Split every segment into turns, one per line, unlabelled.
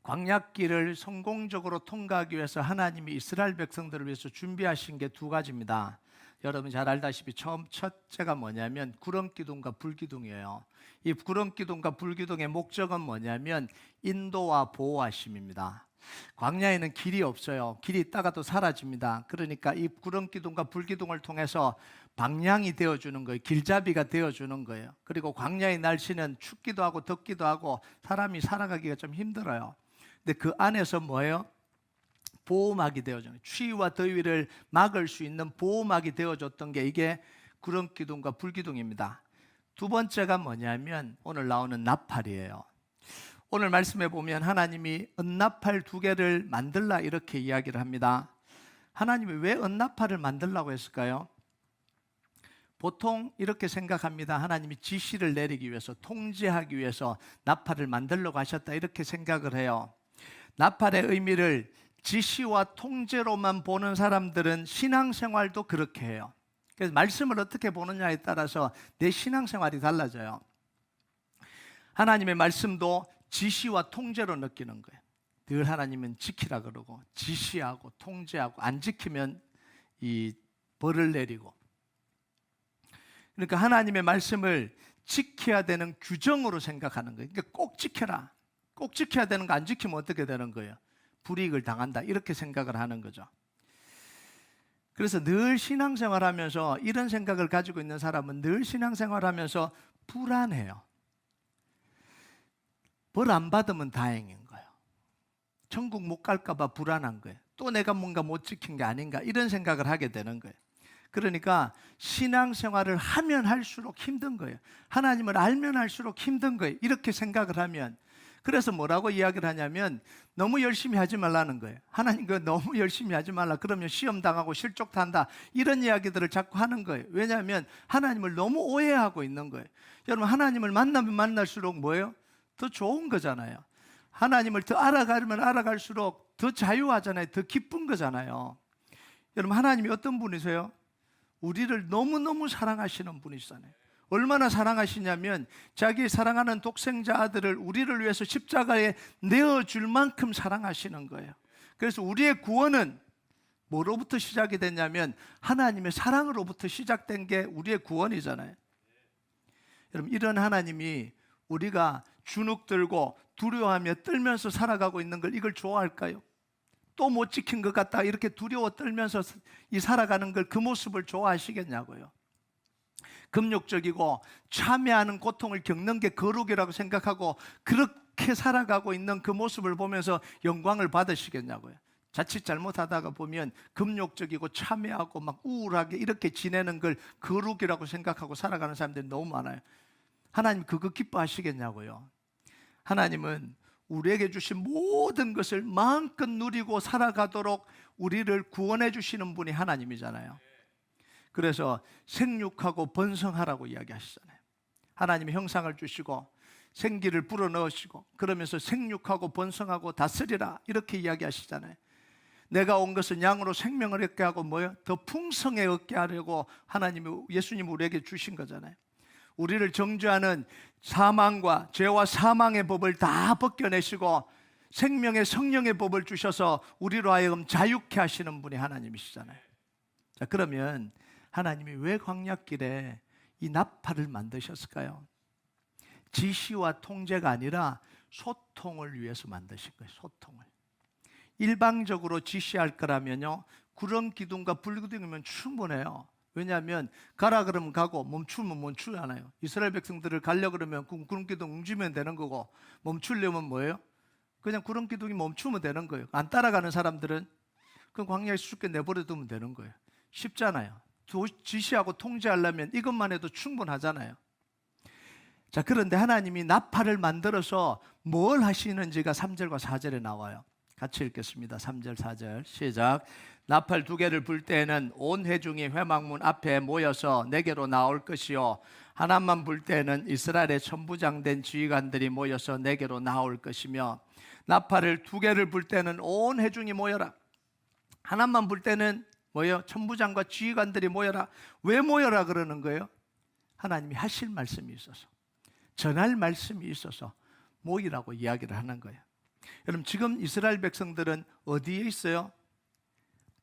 광야길을 성공적으로 통과하기 위해서 하나님이 이스라엘 백성들을 위해서 준비하신 게 두 가지입니다. 여러분 잘 알다시피 첫째가 뭐냐면 구름기둥과 불기둥이에요. 이 구름기둥과 불기둥의 목적은 뭐냐면 인도와 보호하심입니다. 광야에는 길이 없어요. 길이 있다가도 사라집니다. 그러니까 이 구름기둥과 불기둥을 통해서 방향이 되어주는 거예요. 길잡이가 되어주는 거예요. 그리고 광야의 날씨는 춥기도 하고 덥기도 하고 사람이 살아가기가 좀 힘들어요. 근데 그 안에서 뭐예요? 보호막이 되어주는, 추위와 더위를 막을 수 있는 보호막이 되어줬던 게 이게 구름기둥과 불기둥입니다. 두 번째가 뭐냐면 오늘 나오는 나팔이에요. 오늘 말씀에 보면 하나님이 은나팔 두 개를 만들라 이렇게 이야기를 합니다. 하나님이 왜 은나팔을 만들라고 했을까요? 보통 이렇게 생각합니다. 하나님이 지시를 내리기 위해서, 통제하기 위해서 나팔을 만들려고 하셨다 이렇게 생각을 해요. 나팔의 의미를 지시와 통제로만 보는 사람들은 신앙생활도 그렇게 해요. 그래서 말씀을 어떻게 보느냐에 따라서 내 신앙생활이 달라져요. 하나님의 말씀도 지시와 통제로 느끼는 거예요. 늘 하나님은 지키라 그러고 지시하고 통제하고 안 지키면 이 벌을 내리고, 그러니까 하나님의 말씀을 지켜야 되는 규정으로 생각하는 거예요. 그러니까 꼭 지켜라, 꼭 지켜야 되는 거 안 지키면 어떻게 되는 거예요? 불이익을 당한다 이렇게 생각을 하는 거죠. 그래서 늘 신앙생활하면서 이런 생각을 가지고 있는 사람은 늘 신앙생활하면서 불안해요. 벌 안 받으면 다행인 거예요. 천국 못 갈까 봐 불안한 거예요. 또 내가 뭔가 못 지킨 게 아닌가 이런 생각을 하게 되는 거예요. 그러니까 신앙생활을 하면 할수록 힘든 거예요. 하나님을 알면 할수록 힘든 거예요. 이렇게 생각을 하면. 그래서 뭐라고 이야기를 하냐면 너무 열심히 하지 말라는 거예요. 하나님 그 너무 열심히 하지 말라. 그러면 시험 당하고 실족한다. 이런 이야기들을 자꾸 하는 거예요. 왜냐하면 하나님을 너무 오해하고 있는 거예요. 여러분 하나님을 만나면 만날수록 뭐예요? 더 좋은 거잖아요. 하나님을 더 알아가면 알아갈수록 더 자유하잖아요. 더 기쁜 거잖아요. 여러분 하나님이 어떤 분이세요? 우리를 너무너무 사랑하시는 분이시잖아요. 얼마나 사랑하시냐면 자기 사랑하는 독생자 아들을 우리를 위해서 십자가에 내어줄 만큼 사랑하시는 거예요. 그래서 우리의 구원은 뭐로부터 시작이 됐냐면 하나님의 사랑으로부터 시작된 게 우리의 구원이잖아요. 여러분 이런 하나님이 우리가 주눅들고 두려워하며 떨면서 살아가고 있는 걸 이걸 좋아할까요? 또 못 지킨 것 같다 이렇게 두려워 떨면서 이 살아가는 걸 그 모습을 좋아하시겠냐고요. 금욕적이고 참회하는 고통을 겪는 게 거룩이라고 생각하고 그렇게 살아가고 있는 그 모습을 보면서 영광을 받으시겠냐고요. 자칫 잘못하다가 보면 금욕적이고 참회하고 막 우울하게 이렇게 지내는 걸 거룩이라고 생각하고 살아가는 사람들이 너무 많아요. 하나님 그거 기뻐하시겠냐고요. 하나님은 우리에게 주신 모든 것을 마음껏 누리고 살아가도록 우리를 구원해 주시는 분이 하나님이잖아요. 그래서 생육하고 번성하라고 이야기하시잖아요. 하나님이 형상을 주시고 생기를 불어넣으시고 그러면서 생육하고 번성하고 다스리라 이렇게 이야기하시잖아요. 내가 온 것은 양으로 생명을 얻게 하고 뭐요? 더 풍성해 얻게 하려고 하나님이 예수님 우리에게 주신 거잖아요. 우리를 정죄하는 사망과 죄와 사망의 법을 다 벗겨내시고 생명의 성령의 법을 주셔서 우리로 하여금 자유케 하시는 분이 하나님이시잖아요. 자, 그러면 하나님이 왜 광야길에 이 나팔을 만드셨을까요? 지시와 통제가 아니라 소통을 위해서 만드신 거예요. 소통을. 일방적으로 지시할 거라면요 구름기둥과 불기둥이면 충분해요. 왜냐하면 가라 그러면 가고 멈추면 멈추잖아요. 이스라엘 백성들을 가려고 그러면 구름기둥 움직이면 되는 거고 멈추려면 뭐예요? 그냥 구름기둥이 멈추면 되는 거예요. 안 따라가는 사람들은 그 광야에 수줍게 내버려 두면 되는 거예요. 쉽잖아요. 지시하고 통제하려면 이것만 해도 충분하잖아요. 자, 그런데 하나님이 나팔을 만들어서 뭘 하시는지가 3절과 4절에 나와요. 같이 읽겠습니다. 3절 4절 시작. 나팔 두 개를 불 때에는 온 회중이 회막문 앞에 모여서 내게로 나올 것이요 하나만 불 때에는 이스라엘의 천부장된 지휘관들이 모여서 내게로 나올 것이며 나팔을 두 개를 불 때는 온 회중이 모여라. 하나만 불 때는 뭐예요? 천부장과 지휘관들이 모여라. 왜 모여라 그러는 거예요? 하나님이 하실 말씀이 있어서, 전할 말씀이 있어서 모이라고 이야기를 하는 거예요. 여러분 지금 이스라엘 백성들은 어디에 있어요?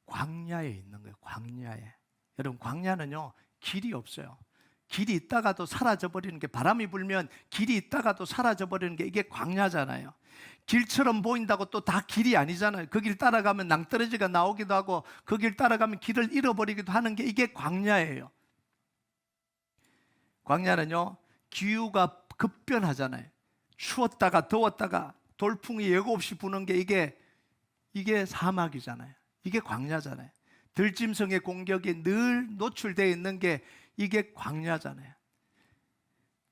광야에 있는 거예요. 광야에. 여러분 광야는요 길이 없어요. 길이 있다가도 사라져버리는 게, 바람이 불면 길이 있다가도 사라져버리는 게 이게 광야잖아요. 길처럼 보인다고 또 다 길이 아니잖아요. 그 길 따라가면 낭떠러지가 나오기도 하고 그 길 따라가면 길을 잃어버리기도 하는 게 이게 광야예요. 광야는요 기후가 급변하잖아요. 추웠다가 더웠다가 돌풍이 예고 없이 부는 게 이게 사막이잖아요. 이게 광야잖아요. 들짐승의 공격이 늘 노출되어 있는 게 이게 광야잖아요.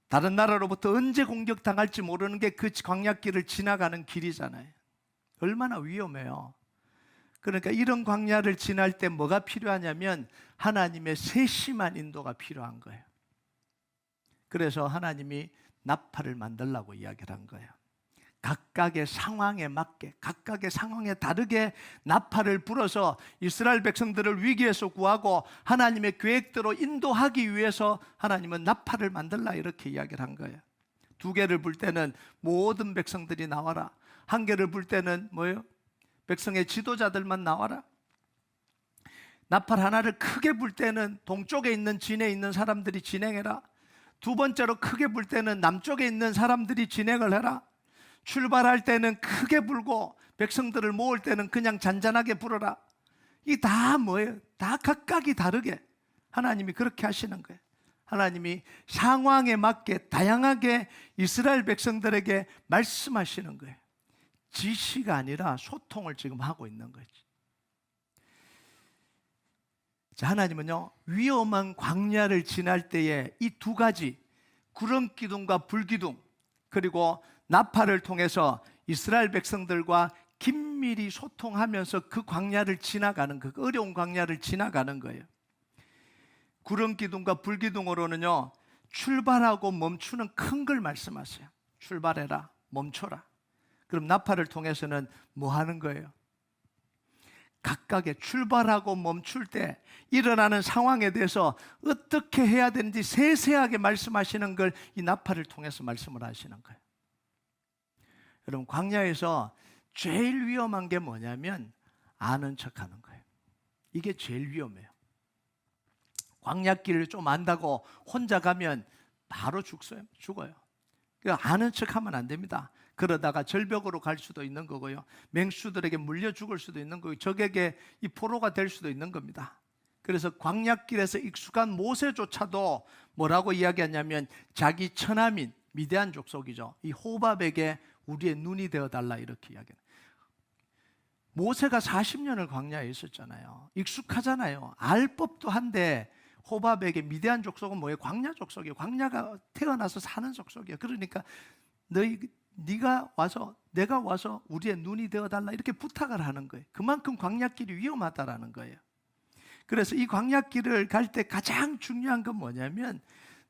다른 나라로부터 언제 공격당할지 모르는 게 그 광야길을 지나가는 길이잖아요. 얼마나 위험해요. 그러니까 이런 광야를 지날 때 뭐가 필요하냐면 하나님의 세심한 인도가 필요한 거예요. 그래서 하나님이 나팔을 만들라고 이야기를 한 거예요. 각각의 상황에 맞게, 각각의 상황에 다르게 나팔을 불어서 이스라엘 백성들을 위기에서 구하고 하나님의 계획대로 인도하기 위해서 하나님은 나팔을 만들라 이렇게 이야기를 한 거예요. 2개를 불 때는 모든 백성들이 나와라. 1개를 불 때는 뭐예요? 백성의 지도자들만 나와라. 나팔 하나를 크게 불 때는 동쪽에 있는 진에 있는 사람들이 진행해라. 2번째로 크게 불 때는 남쪽에 있는 사람들이 진행을 해라. 출발할 때는 크게 불고 백성들을 모을 때는 그냥 잔잔하게 불어라. 이게 다 뭐예요? 다 각각이 다르게 하나님이 그렇게 하시는 거예요. 하나님이 상황에 맞게 다양하게 이스라엘 백성들에게 말씀하시는 거예요. 지시가 아니라 소통을 지금 하고 있는 거죠. 자, 하나님은요 위험한 광야를 지날 때에 이 2가지 구름 기둥과 불 기둥 그리고 나팔을 통해서 이스라엘 백성들과 긴밀히 소통하면서 그 광야를 지나가는, 그 어려운 광야를 지나가는 거예요. 구름 기둥과 불 기둥으로는요 출발하고 멈추는 큰 걸 말씀하세요. 출발해라, 멈춰라. 그럼 나팔을 통해서는 뭐 하는 거예요? 각각의 출발하고 멈출 때 일어나는 상황에 대해서 어떻게 해야 되는지 세세하게 말씀하시는 걸 이 나팔을 통해서 말씀을 하시는 거예요. 여러분 광야에서 제일 위험한 게 뭐냐면 아는 척하는 거예요. 이게 제일 위험해요. 광야길을 좀 안다고 혼자 가면 바로 죽어요. 그러니까 아는 척하면 안 됩니다. 그러다가 절벽으로 갈 수도 있는 거고요. 맹수들에게 물려 죽을 수도 있는 거고요. 적에게 이 포로가 될 수도 있는 겁니다. 그래서 광야길에서 익숙한 모세조차도 뭐라고 이야기하냐면 자기 처남인 미디안 족속이죠. 이 호밥에게 우리의 눈이 되어달라 이렇게 이야기해요. 모세가 40년을 광야에 있었잖아요. 익숙하잖아요. 알 법도 한데 호밥에게 미디안 족속은 뭐예요? 광야 족속이에요. 광야가 태어나서 사는 족속이에요. 그러니까 네가 와서 내가 와서 우리의 눈이 되어달라 이렇게 부탁을 하는 거예요. 그만큼 광야길이 위험하다라는 거예요. 그래서 이 광야길을 갈 때 가장 중요한 건 뭐냐면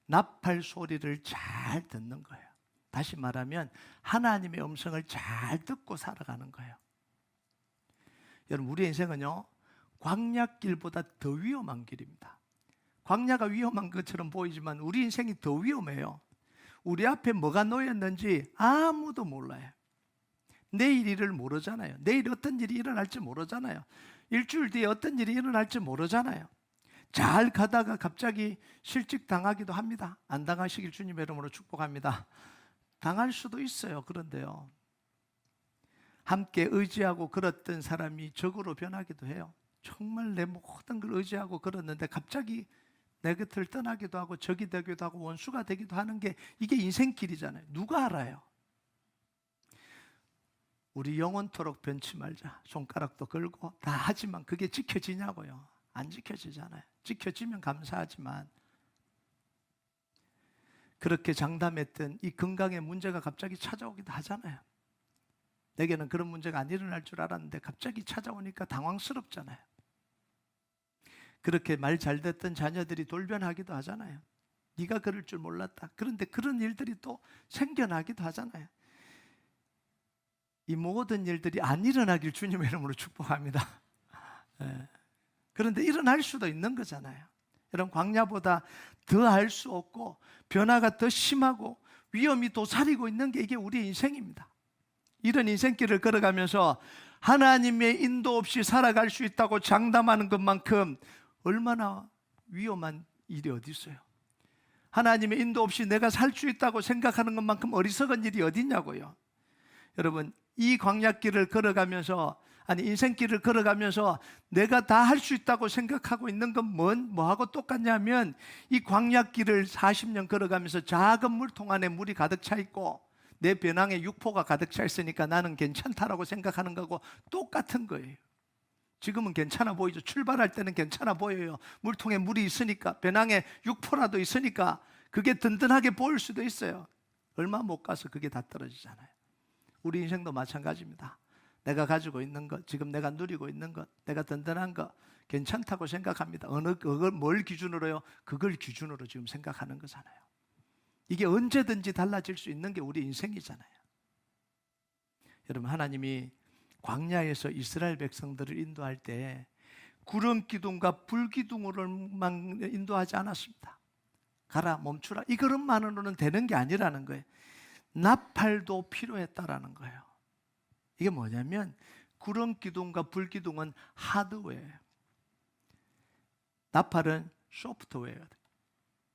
나팔 소리를 잘 듣는 거예요. 다시 말하면 하나님의 음성을 잘 듣고 살아가는 거예요. 여러분 우리 인생은요 광야길보다 더 위험한 길입니다. 광야가 위험한 것처럼 보이지만 우리 인생이 더 위험해요. 우리 앞에 뭐가 놓였는지 아무도 몰라요. 내일 일을 모르잖아요. 내일 어떤 일이 일어날지 모르잖아요. 일주일 뒤에 어떤 일이 일어날지 모르잖아요. 잘 가다가 갑자기 실직 당하기도 합니다. 안 당하시길 주님의 이름으로 축복합니다. 당할 수도 있어요. 그런데요 함께 의지하고 걸었던 사람이 적으로 변하기도 해요. 정말 내 모든 걸 의지하고 걸었는데 갑자기 내 곁을 떠나기도 하고 적이 되기도 하고 원수가 되기도 하는 게 이게 인생길이잖아요. 누가 알아요? 우리 영원토록 변치 말자. 손가락도 걸고 다 하지만 그게 지켜지냐고요? 안 지켜지잖아요. 지켜지면 감사하지만 그렇게 장담했던 이 건강의 문제가 갑자기 찾아오기도 하잖아요. 내게는 그런 문제가 안 일어날 줄 알았는데 갑자기 찾아오니까 당황스럽잖아요. 그렇게 말 잘 됐던 자녀들이 돌변하기도 하잖아요. 네가 그럴 줄 몰랐다. 그런데 그런 일들이 또 생겨나기도 하잖아요. 이 모든 일들이 안 일어나길 주님의 이름으로 축복합니다. 그런데 일어날 수도 있는 거잖아요. 여러분 광야보다 더 알 수 없고 변화가 더 심하고 위험이 도사리고 있는 게 이게 우리 인생입니다. 이런 인생길을 걸어가면서 하나님의 인도 없이 살아갈 수 있다고 장담하는 것만큼 얼마나 위험한 일이 어디 있어요? 하나님의 인도 없이 내가 살 수 있다고 생각하는 것만큼 어리석은 일이 어디 있냐고요. 여러분, 이 광야길을 걸어가면서, 아니 인생길을 걸어가면서 내가 다 할 수 있다고 생각하고 있는 건 뭐하고 똑같냐면, 이 광야길을 40년 걸어가면서 작은 물통 안에 물이 가득 차 있고 내 배낭에 육포가 가득 차 있으니까 나는 괜찮다라고 생각하는 거하고 똑같은 거예요. 지금은 괜찮아 보이죠. 출발할 때는 괜찮아 보여요. 물통에 물이 있으니까, 배낭에 육포라도 있으니까 그게 든든하게 보일 수도 있어요. 얼마 못 가서 그게 다 떨어지잖아요. 우리 인생도 마찬가지입니다. 내가 가지고 있는 것, 지금 내가 누리고 있는 것, 내가 든든한 것 괜찮다고 생각합니다. 그걸 뭘 기준으로요? 그걸 기준으로 지금 생각하는 거잖아요. 이게 언제든지 달라질 수 있는 게 우리 인생이잖아요. 여러분, 하나님이 광야에서 이스라엘 백성들을 인도할 때 구름 기둥과 불 기둥으로만 인도하지 않았습니다. 가라, 멈추라, 이것만으로는 되는 게 아니라는 거예요. 나팔도 필요했다라는 거예요. 이게 뭐냐면 구름 기둥과 불 기둥은 하드웨어예요. 나팔은 소프트웨어예요.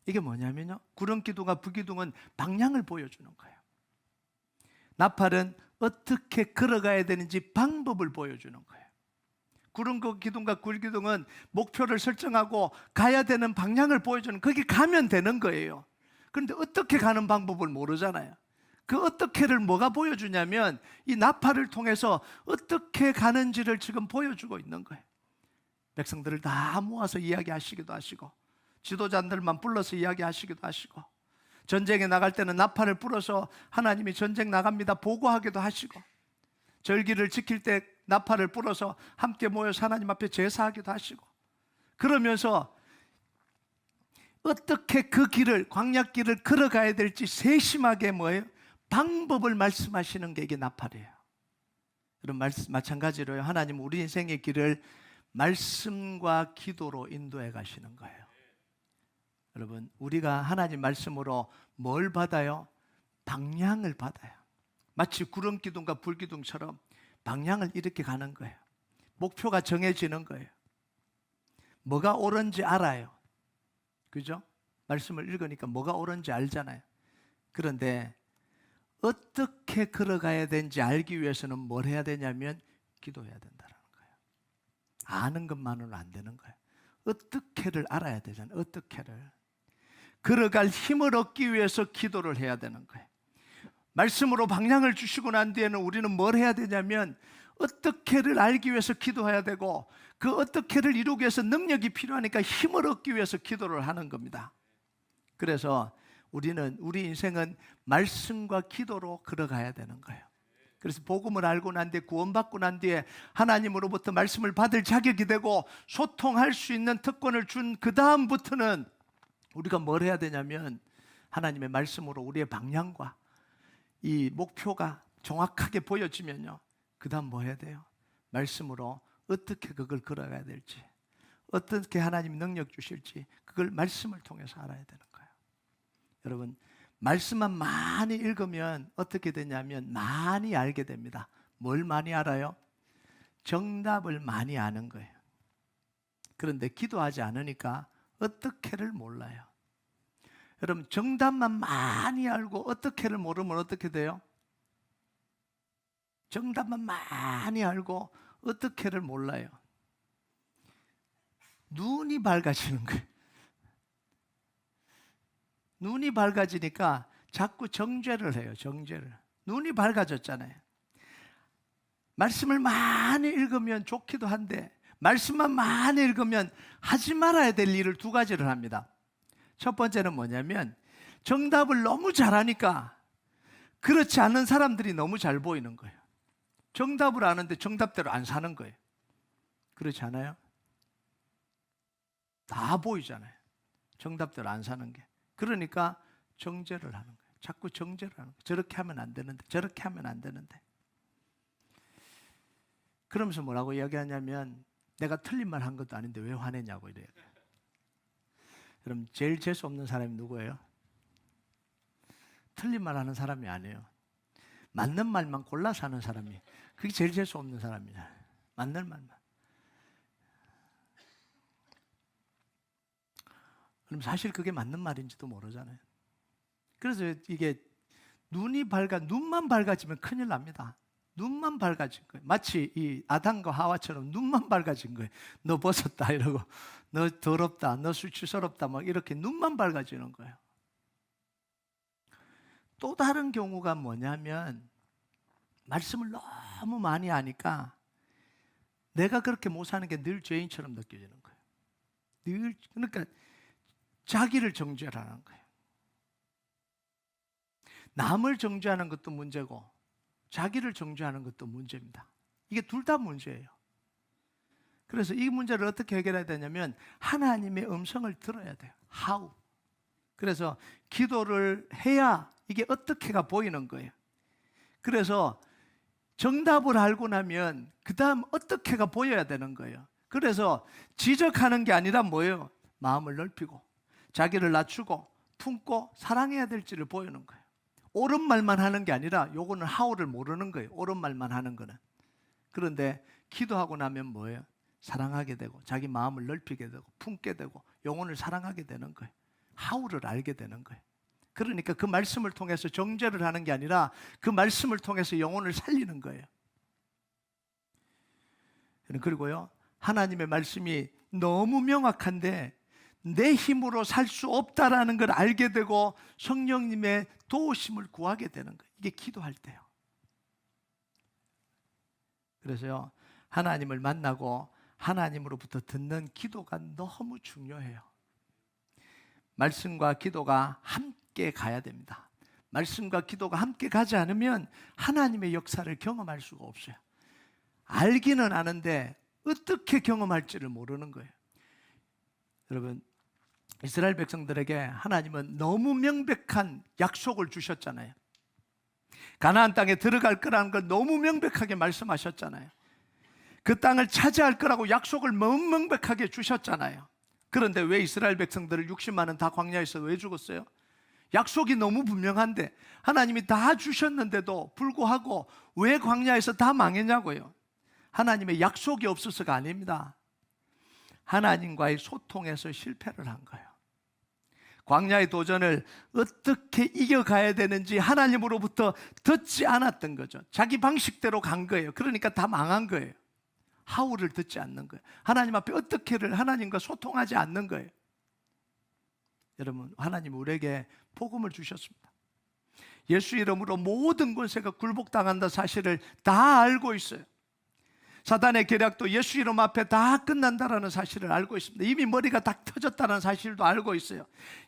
이게 뭐냐면요, 구름 기둥과 불 기둥은 방향을 보여주는 거예요. 나팔은 어떻게 걸어가야 되는지 방법을 보여주는 거예요. 구름 기둥과 불 기둥은 목표를 설정하고 가야 되는 방향을 보여주는, 거기 가면 되는 거예요. 그런데 어떻게 가는 방법을 모르잖아요. 그 어떻게를 뭐가 보여주냐면 이 나팔을 통해서 어떻게 가는지를 지금 보여주고 있는 거예요. 백성들을 다 모아서 이야기하시기도 하시고, 지도자들만 불러서 이야기하시기도 하시고, 전쟁에 나갈 때는 나팔을 불어서 하나님이 전쟁 나갑니다 보고하기도 하시고, 절기를 지킬 때 나팔을 불어서 함께 모여서 하나님 앞에 제사하기도 하시고, 그러면서 어떻게 그 길을, 광야길을 걸어가야 될지 세심하게 뭐예요? 방법을 말씀하시는 게 이게 나팔이에요. 여러분, 마찬가지로요, 하나님 우리 인생의 길을 말씀과 기도로 인도해 가시는 거예요. 여러분, 우리가 하나님 말씀으로 뭘 받아요? 방향을 받아요. 마치 구름 기둥과 불 기둥처럼 방향을 이렇게 가는 거예요. 목표가 정해지는 거예요. 뭐가 옳은지 알아요. 그죠? 말씀을 읽으니까 뭐가 옳은지 알잖아요. 그런데 어떻게 걸어가야 되는지 알기 위해서는 뭘 해야 되냐면 기도해야 된다는 거예요. 아는 것만으로는 안 되는 거예요. 어떻게를 알아야 되잖아요. 어떻게를. 걸어갈 힘을 얻기 위해서 기도를 해야 되는 거예요. 말씀으로 방향을 주시고 난 뒤에는 우리는 뭘 해야 되냐면 어떻게를 알기 위해서 기도해야 되고, 그 어떻게를 이루기 위해서 능력이 필요하니까 힘을 얻기 위해서 기도를 하는 겁니다. 그래서 우리 인생은 말씀과 기도로 걸어가야 되는 거예요. 그래서 복음을 알고 난 뒤에, 구원받고 난 뒤에 하나님으로부터 말씀을 받을 자격이 되고 소통할 수 있는 특권을 준 그 다음부터는 우리가 뭘 해야 되냐면 하나님의 말씀으로 우리의 방향과 이 목표가 정확하게 보여지면요, 그 다음 뭐 해야 돼요? 말씀으로 어떻게 그걸 걸어가야 될지, 어떻게 하나님이 능력 주실지 그걸 말씀을 통해서 알아야 되는 거예요. 여러분, 말씀만 많이 읽으면 어떻게 되냐면 많이 알게 됩니다. 뭘 많이 알아요? 정답을 많이 아는 거예요. 그런데 기도하지 않으니까 어떻게를 몰라요. 여러분, 정답만 많이 알고 어떻게를 모르면 어떻게 돼요? 정답만 많이 알고 어떻게를 몰라요. 눈이 밝아지는 거예요. 눈이 밝아지니까 자꾸 정죄를 해요. 정죄를. 눈이 밝아졌잖아요. 말씀을 많이 읽으면 좋기도 한데 말씀만 많이 읽으면 하지 말아야 될 일을 두 가지를 합니다. 첫 번째는 뭐냐면 정답을 너무 잘하니까 그렇지 않은 사람들이 너무 잘 보이는 거예요. 정답을 아는데 정답대로 안 사는 거예요. 그렇지 않아요? 다 보이잖아요. 정답대로 안 사는 게. 그러니까 정죄를 하는 거예요. 자꾸 정죄를 하는 거예요. 저렇게 하면 안 되는데, 저렇게 하면 안 되는데. 그러면서 뭐라고 이야기하냐면 내가 틀린 말 한 것도 아닌데 왜 화내냐고 이래요. 여러분, 제일 재수 없는 사람이 누구예요? 틀린 말 하는 사람이 아니에요. 맞는 말만 골라서 하는 사람이 그게 제일 재수 없는 사람이잖아요. 맞는 말만. 그럼 사실 그게 맞는 말인지도 모르잖아요. 그래서 이게 눈만 밝아지면 큰일 납니다. 눈만 밝아진 거예요. 마치 이 아담과 하와처럼 눈만 밝아진 거예요. 너 벗었다 이러고, 너 더럽다, 너 수치스럽다 막 이렇게 눈만 밝아지는 거예요. 또 다른 경우가 뭐냐면 말씀을 너무 많이 하니까 내가 그렇게 못 사는 게 늘 죄인처럼 느껴지는 거예요. 늘 그러니까 자기를 정죄하라는 거예요. 남을 정죄하는 것도 문제고 자기를 정죄하는 것도 문제입니다. 이게 둘 다 문제예요. 그래서 이 문제를 어떻게 해결해야 되냐면 하나님의 음성을 들어야 돼요. How. 그래서 기도를 해야 이게 어떻게가 보이는 거예요. 그래서 정답을 알고 나면 그 다음 어떻게가 보여야 되는 거예요. 그래서 지적하는 게 아니라 뭐예요? 마음을 넓히고 자기를 낮추고 품고 사랑해야 될지를 보이는 거예요. 옳은 말만 하는 게 아니라 요거는 하오를 모르는 거예요. 옳은 말만 하는 거는. 그런데 기도하고 나면 뭐예요? 사랑하게 되고 자기 마음을 넓히게 되고 품게 되고 영혼을 사랑하게 되는 거예요. 하오를 알게 되는 거예요. 그러니까 그 말씀을 통해서 정죄를 하는 게 아니라 그 말씀을 통해서 영혼을 살리는 거예요. 그리고요, 하나님의 말씀이 너무 명확한데 내 힘으로 살 수 없다라는 걸 알게 되고 성령님의 도우심을 구하게 되는 거예요. 이게 기도할 때요. 그래서요, 하나님을 만나고 하나님으로부터 듣는 기도가 너무 중요해요. 말씀과 기도가 함께 가야 됩니다. 말씀과 기도가 함께 가지 않으면 하나님의 역사를 경험할 수가 없어요. 알기는 아는데 어떻게 경험할지를 모르는 거예요. 여러분, 이스라엘 백성들에게 하나님은 너무 명백한 약속을 주셨잖아요. 가나안 땅에 들어갈 거라는 걸 너무 명백하게 말씀하셨잖아요. 그 땅을 차지할 거라고 약속을 너무 명백하게 주셨잖아요. 그런데 왜 이스라엘 백성들을 60만은 다 광야에서 왜 죽었어요? 약속이 너무 분명한데 하나님이 다 주셨는데도 불구하고 왜 광야에서 다 망했냐고요. 하나님의 약속이 없어서가 아닙니다. 하나님과의 소통에서 실패를 한 거예요. 광야의 도전을 어떻게 이겨가야 되는지 하나님으로부터 듣지 않았던 거죠. 자기 방식대로 간 거예요. 그러니까 다 망한 거예요. 하우를 듣지 않는 거예요. 하나님 앞에 어떻게를 하나님과 소통하지 않는 거예요. 여러분, 하나님 우리에게 복음을 주셨습니다. 예수 이름으로 모든 권세가 굴복당한다 사실을 다 알고 있어요. 사단의 계략도 예수 이름 앞에 다 끝난다라는 사실을 알고 있습니다. 이미 머리가 다 터졌다는 사실도 알고 있어요.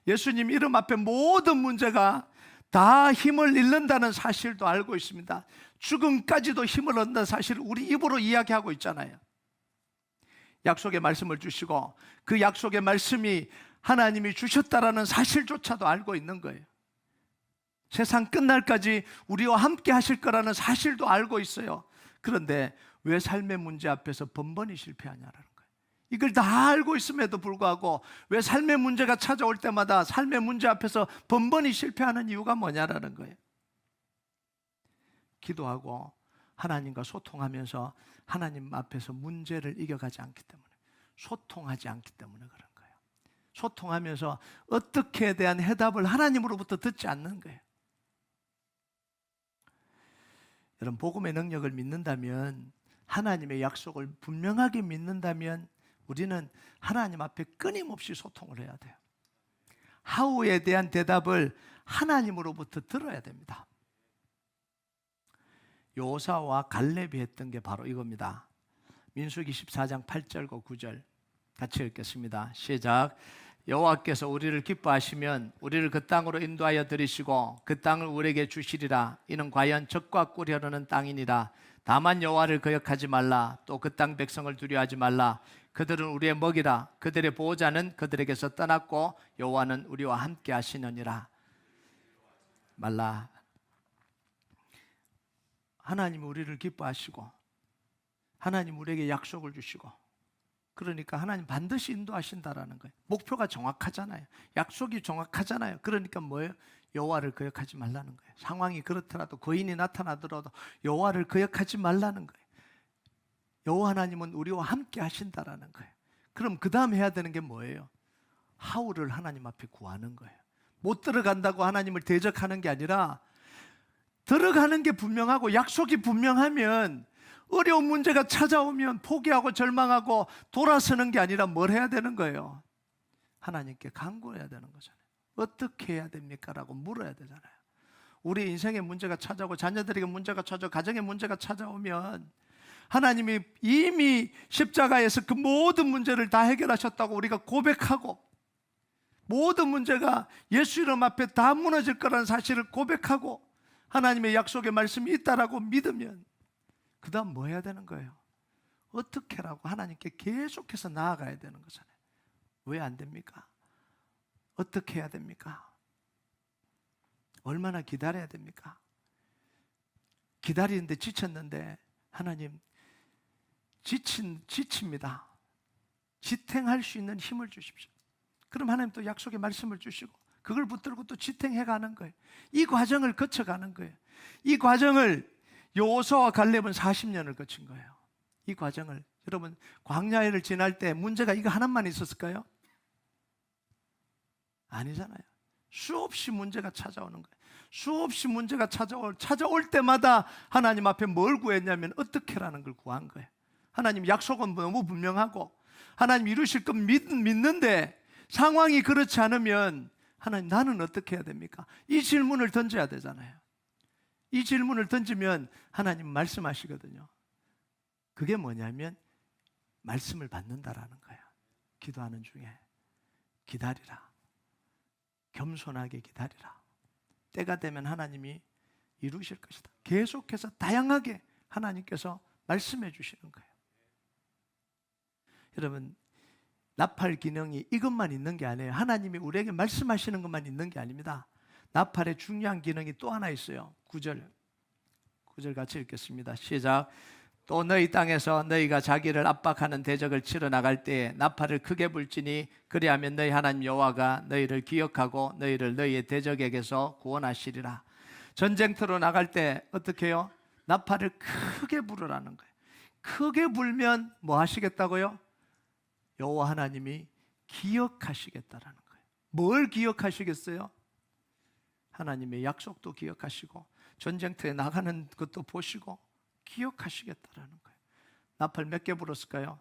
예수님 이름 앞에 모든 문제가 다 힘을 잃는다는 사실도 알고 있습니다. 죽음까지도 힘을 얻는다는 사실을 우리 입으로 이야기하고 있잖아요. 약속의 말씀을 주시고 그 약속의 말씀이 하나님이 주셨다라는 사실조차도 알고 있는 거예요. 세상 끝날까지 우리와 함께 하실 거라는 사실도 알고 있어요. 그런데 왜 삶의 문제 앞에서 번번이 실패하냐라는 거예요. 이걸 다 알고 있음에도 불구하고 왜 삶의 문제가 찾아올 때마다 삶의 문제 앞에서 번번이 실패하는 이유가 뭐냐라는 거예요. 기도하고 하나님과 소통하면서 하나님 앞에서 문제를 이겨가지 않기 때문에, 소통하지 않기 때문에 그런 거예요. 소통하면서 어떻게에 대한 해답을 하나님으로부터 듣지 않는 거예요. 여러분, 복음의 능력을 믿는다면, 하나님의 약속을 분명하게 믿는다면 우리는 하나님 앞에 끊임없이 소통을 해야 돼요. 하우에 대한 대답을 하나님으로부터 들어야 됩니다. 요사와 갈렙이 했던 게 바로 이겁니다. 민수기 14장 8절과 9절 같이 읽겠습니다. 시작. 여호와께서 우리를 기뻐하시면 우리를 그 땅으로 인도하여 들이시고 그 땅을 우리에게 주시리라. 이는 과연 적과 꿀이 흐르는 땅이니라. 다만 여호와를 거역하지 말라. 또 그 땅 백성을 두려워하지 말라. 그들은 우리의 먹이라. 그들의 보호자는 그들에게서 떠났고 여호와는 우리와 함께 하시느니라. 말라. 하나님 우리를 기뻐하시고 하나님 우리에게 약속을 주시고 그러니까 하나님 반드시 인도하신다라는 거예요. 목표가 정확하잖아요. 약속이 정확하잖아요. 그러니까 뭐예요? 여호와를 거역하지 말라는 거예요. 상황이 그렇더라도, 거인이 나타나더라도 여호와를 거역하지 말라는 거예요. 여호와 하나님은 우리와 함께 하신다라는 거예요. 그럼 그 다음 해야 되는 게 뭐예요? 하울을 하나님 앞에 구하는 거예요. 못 들어간다고 하나님을 대적하는 게 아니라 들어가는 게 분명하고 약속이 분명하면 어려운 문제가 찾아오면 포기하고 절망하고 돌아서는 게 아니라 뭘 해야 되는 거예요? 하나님께 간구해야 되는 거잖아요. 어떻게 해야 됩니까? 라고 물어야 되잖아요. 우리 인생에 문제가 찾아오고 자녀들에게 문제가 찾아오고 가정에 문제가 찾아오면 하나님이 이미 십자가에서 그 모든 문제를 다 해결하셨다고 우리가 고백하고 모든 문제가 예수 이름 앞에 다 무너질 거라는 사실을 고백하고 하나님의 약속의 말씀이 있다라고 믿으면 그 다음 뭐 해야 되는 거예요? 어떻게라고 하나님께 계속해서 나아가야 되는 거잖아요. 왜 안 됩니까? 어떻게 해야 됩니까? 얼마나 기다려야 됩니까? 기다리는데 지쳤는데 하나님 지칩니다. 지탱할 수 있는 힘을 주십시오. 그럼 하나님 또 약속의 말씀을 주시고 그걸 붙들고 또 지탱해 가는 거예요. 이 과정을 거쳐가는 거예요. 이 과정을 여호수아와 갈렙은 40년을 거친 거예요. 이 과정을 여러분 광야를 지날 때 문제가 이거 하나만 있었을까요? 아니잖아요. 수없이 문제가 찾아오는 거예요. 수없이 문제가 찾아올 때마다 하나님 앞에 뭘 구했냐면 어떻게라는 걸 구한 거예요. 하나님 약속은 너무 분명하고 하나님 이루실 건 믿는데 상황이 그렇지 않으면 하나님 나는 어떻게 해야 됩니까? 이 질문을 던져야 되잖아요. 이 질문을 던지면 하나님 말씀하시거든요. 그게 뭐냐면 말씀을 받는다라는 거예요. 기도하는 중에 기다리라. 겸손하게 기다리라. 때가 되면 하나님이 이루실 것이다. 계속해서 다양하게 하나님께서 말씀해 주시는 거예요. 여러분 나팔 기능이 이것만 있는 게 아니에요. 하나님이 우리에게 말씀하시는 것만 있는 게 아닙니다. 나팔의 중요한 기능이 또 하나 있어요. 9절 같이 읽겠습니다. 시작. 또 너희 땅에서 너희가 자기를 압박하는 대적을 치러 나갈 때에 나팔을 크게 불지니 그리하면 너희 하나님 여호와가 너희를 기억하고 너희를 너희의 대적에게서 구원하시리라. 전쟁터로 나갈 때 어떻게 해요? 나팔을 크게 불으라는 거예요. 크게 불면 뭐 하시겠다고요? 여호와 하나님이 기억하시겠다라는 거예요. 뭘 기억하시겠어요? 하나님의 약속도 기억하시고 전쟁터에 나가는 것도 보시고 기억하시겠다라는 거예요. 나팔 몇 개 불었을까요?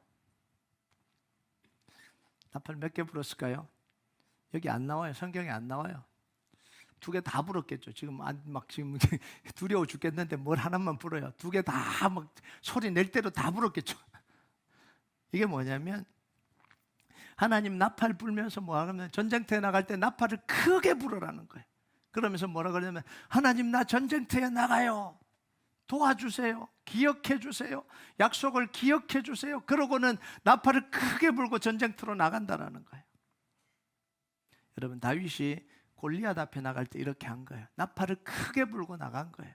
나팔 몇 개 불었을까요? 여기 안 나와요. 성경에 안 나와요. 2개 다 불었겠죠. 지금 두려워 죽겠는데 뭘 하나만 불어요. 2개 다 막 소리 낼 대로 다 불었겠죠. 이게 뭐냐면 하나님 나팔 불면서 뭐 하면 전쟁터에 나갈 때 나팔을 크게 불어라는 거예요. 그러면서 뭐라 그러냐면 하나님 나 전쟁터에 나가요. 도와주세요. 기억해 주세요. 약속을 기억해 주세요. 그러고는 나팔을 크게 불고 전쟁터로 나간다라는 거예요. 여러분 다윗이 골리앗 앞에 나갈 때 이렇게 한 거예요. 나팔을 크게 불고 나간 거예요.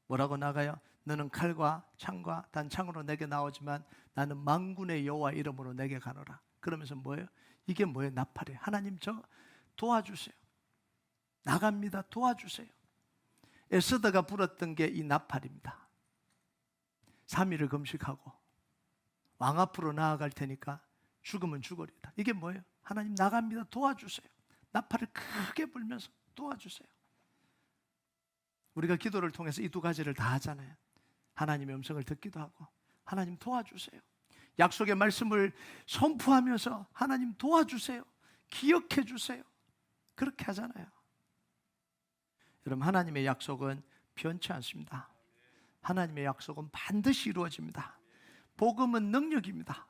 뭐라고 나가요? 너는 칼과 창과 단창으로 내게 나오지만 나는 만군의 여호와 이름으로 내게 가노라. 그러면서 뭐예요? 이게 뭐예요? 나팔이에요. 하나님 저 도와주세요. 나갑니다. 도와주세요. 에스더가 불었던 게 이 나팔입니다. 3일을 금식하고 왕 앞으로 나아갈 테니까 죽으면 죽으리다. 이게 뭐예요? 하나님 나갑니다. 도와주세요. 나팔을 크게 불면서 도와주세요. 우리가 기도를 통해서 이 2가지를 다 하잖아요. 하나님의 음성을 듣기도 하고 하나님 도와주세요. 약속의 말씀을 선포하면서 하나님 도와주세요. 기억해 주세요. 그렇게 하잖아요. 여러분 하나님의 약속은 변치 않습니다. 하나님의 약속은 반드시 이루어집니다. 복음은 능력입니다.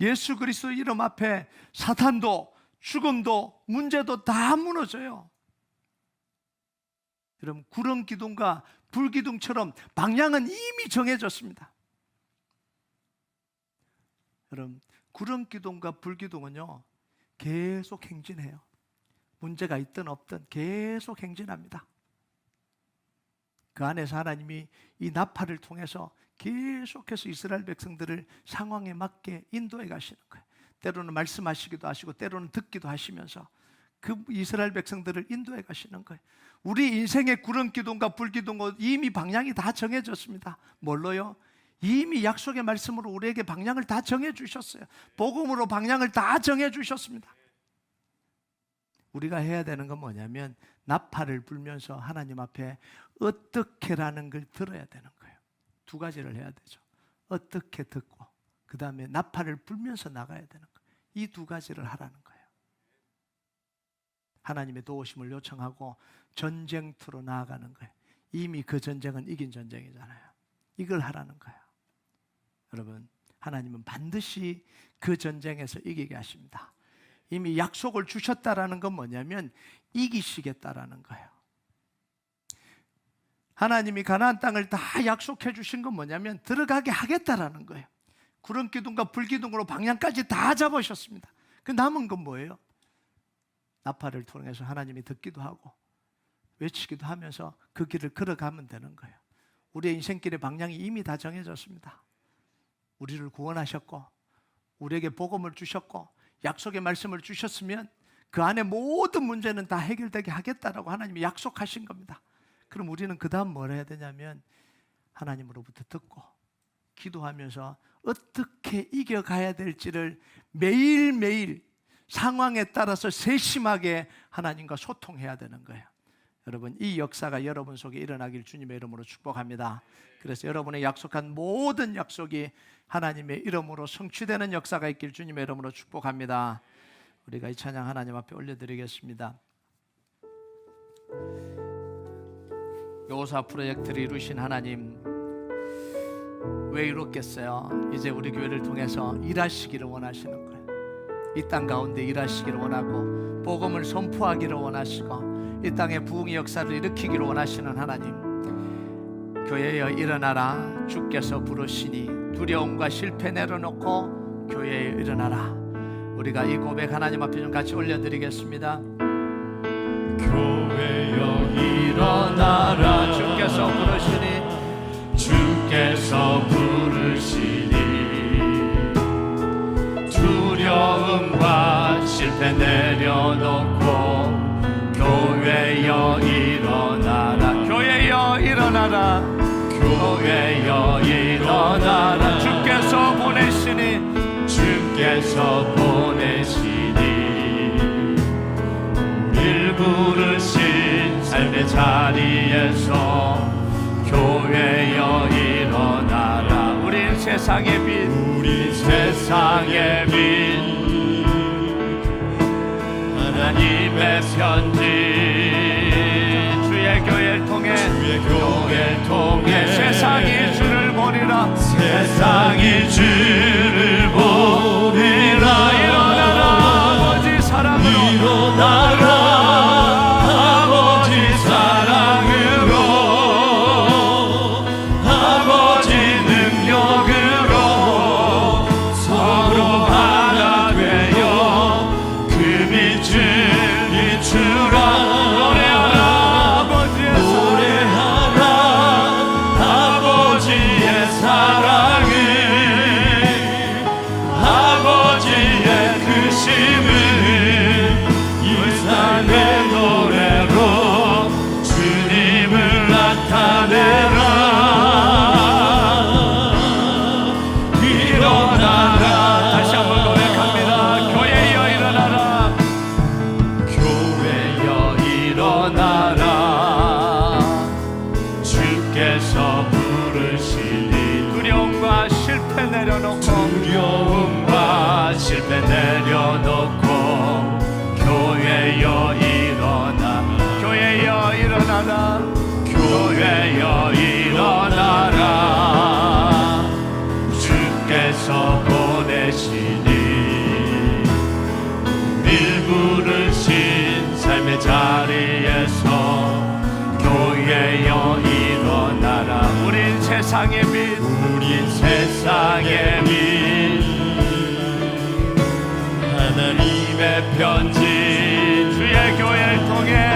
예수 그리스도 이름 앞에 사탄도 죽음도 문제도 다 무너져요. 여러분 구름 기둥과 불 기둥처럼 방향은 이미 정해졌습니다. 여러분 구름 기둥과 불 기둥은요 계속 행진해요. 문제가 있든 없든 계속 행진합니다. 그 안에서 하나님이 이 나팔을 통해서 계속해서 이스라엘 백성들을 상황에 맞게 인도해 가시는 거예요. 때로는 말씀하시기도 하시고 때로는 듣기도 하시면서 그 이스라엘 백성들을 인도해 가시는 거예요. 우리 인생의 구름기둥과 불기둥은 이미 방향이 다 정해졌습니다. 뭘로요? 이미 약속의 말씀으로 우리에게 방향을 다 정해 주셨어요. 복음으로 방향을 다 정해 주셨습니다. 우리가 해야 되는 건 뭐냐면 나팔을 불면서 하나님 앞에 어떻게라는 걸 들어야 되는 거예요. 두 가지를 해야 되죠. 어떻게 듣고 그 다음에 나팔을 불면서 나가야 되는 거예요. 이 두 가지를 하라는 거예요. 하나님의 도우심을 요청하고 전쟁터로 나아가는 거예요. 이미 그 전쟁은 이긴 전쟁이잖아요. 이걸 하라는 거예요. 여러분, 하나님은 반드시 그 전쟁에서 이기게 하십니다. 이미 약속을 주셨다라는 건 뭐냐면 이기시겠다라는 거예요. 하나님이 가나안 땅을 다 약속해 주신 건 뭐냐면 들어가게 하겠다라는 거예요. 구름기둥과 불기둥으로 방향까지 다 잡으셨습니다. 그 남은 건 뭐예요? 나팔을 통해서 하나님이 듣기도 하고 외치기도 하면서 그 길을 걸어가면 되는 거예요. 우리의 인생길의 방향이 이미 다 정해졌습니다. 우리를 구원하셨고 우리에게 복음을 주셨고 약속의 말씀을 주셨으면 그 안에 모든 문제는 다 해결되게 하겠다라고 하나님이 약속하신 겁니다. 그럼 우리는 그 다음 뭘 해야 되냐면 하나님으로부터 듣고 기도하면서 어떻게 이겨가야 될지를 매일매일 상황에 따라서 세심하게 하나님과 소통해야 되는 거예요. 여러분, 이 역사가 여러분 속에 일어나길 주님의 이름으로 축복합니다. 그래서 여러분의 약속한 모든 약속이 하나님의 이름으로 성취되는 역사가 있길 주님의 이름으로 축복합니다. 우리가 이 찬양 하나님 앞에 올려드리겠습니다. 요사 프로젝트를 이루신 하나님, 왜 이뤘겠어요? 이제 우리 교회를 통해서 일하시기를 원하시는 거예요. 이 땅 가운데 일하시기를 원하고 복음을 선포하기를 원하시고 이 땅에 부흥의 역사를 일으키기를 원하시는 하나님, 교회여 일어나라. 주께서 부르시니 두려움과 실패 내려놓고 교회여 일어나라. 우리가 이 고백 하나님 앞에 좀 같이 올려드리겠습니다.
교회여 일어나라.
주께서 부르시니
주께서 부르시니 두려움과 실패 내려놓고 교회여 일어나라.
교회여 일어나라.
교회여 일어나라.
주께서 보내시니
주께서 보내시니 우릴 부르신 삶의 자리에서 교회여 일어나라.
우린 세상의 빛,
우리 세상의 빛, 하나님의 편지,
주의 교회를 통해 세상이 주를 보리라.
세상이 주를 보리라.
일어나라 아버지 사랑으로,
일어나라 아버지 사랑으로, 아버지 능력으로 서로 하나 되어 그 빛을 비추라. 두려움과 실패 내려놓고 교회여 일어나.
교회여 일어나라.
교회여 일어나라. 주께서 보내시니 우릴 부르신 삶의 자리에서 교회여 일어나라.
우린 세상의 빛,
우린 세상의 빛, 하나님의 편지, 주의 교회를 통해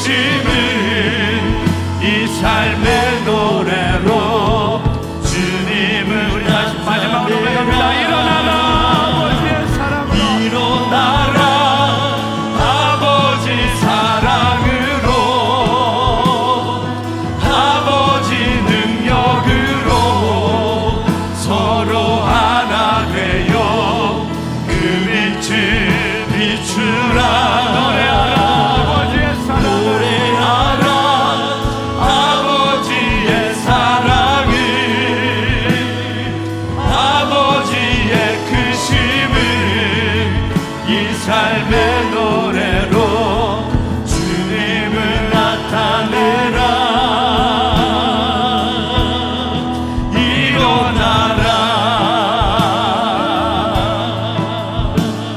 크심을 이 삶의 노래로 주님을 우리 다시 마지막으로 외갑니다. 일어나라 아버지의 사랑으로 일어나라 아버지 사랑으로 아버지 능력으로 서로 하나 되어 그 빛을 비추라 노래하라 아버지의 사랑을 아버지의 크심을 이 삶의 노래로